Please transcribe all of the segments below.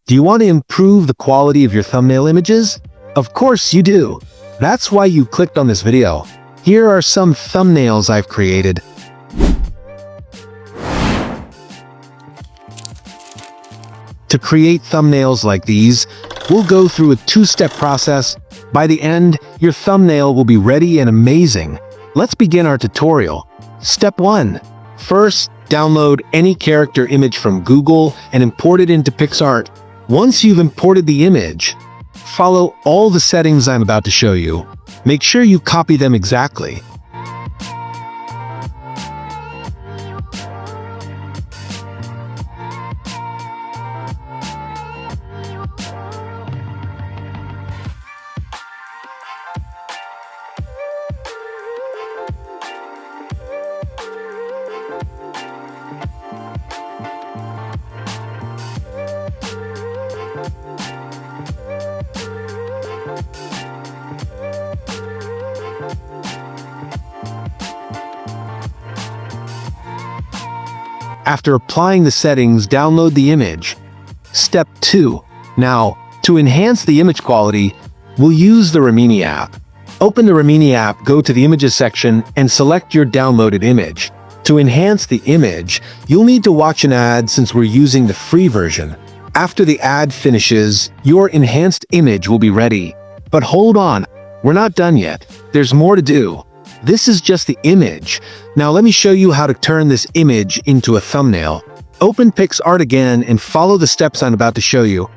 Do you want to improve the quality of your thumbnail images? Of course you do. That's why you clicked on this video. Here are some thumbnails I've created. To create thumbnails like these, we'll go through a two-step process. By the end, your thumbnail will be ready and amazing. Let's begin our tutorial. Step 1. First, download any character image from Google and import it into PicsArt. Once you've imported the image, follow all the settings I'm about to show you. Make sure you copy them exactly. After applying the settings, download the image. Step 2. Now, to enhance the image quality, we'll use the Remini app. Open the Remini app, go to the Images section, and select your downloaded image. To enhance the image, you'll need to watch an ad since we're using the free version. After the ad finishes, your enhanced image will be ready. But hold on, we're not done yet. There's more to do. This is just the image. Now let me show you how to turn this image into a thumbnail. Open PicsArt again and follow the steps I'm about to show you.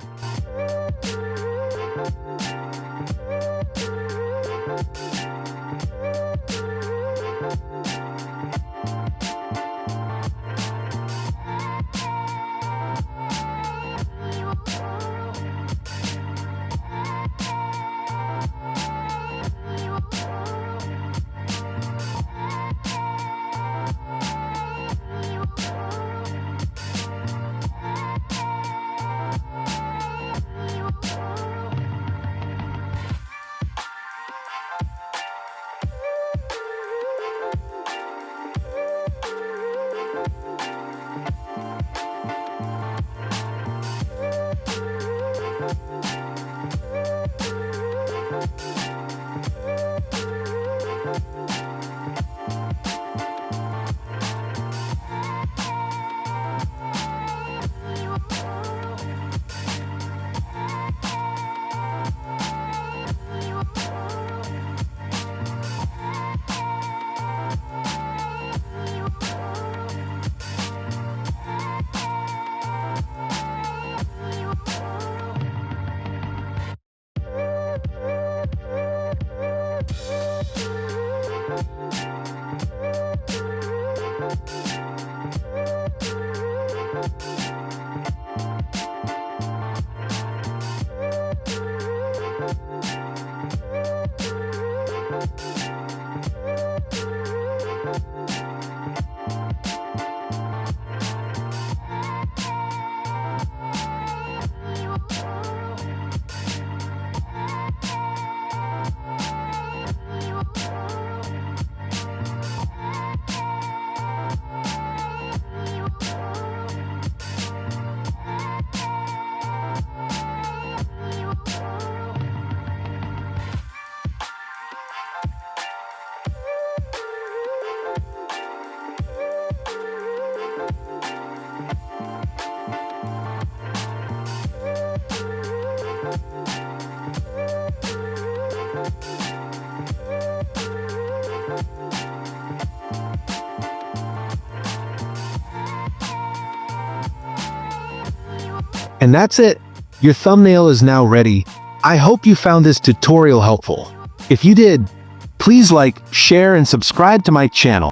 And that's it. Your thumbnail is now ready. I hope you found this tutorial helpful. If you did, please like, share, and subscribe to my channel.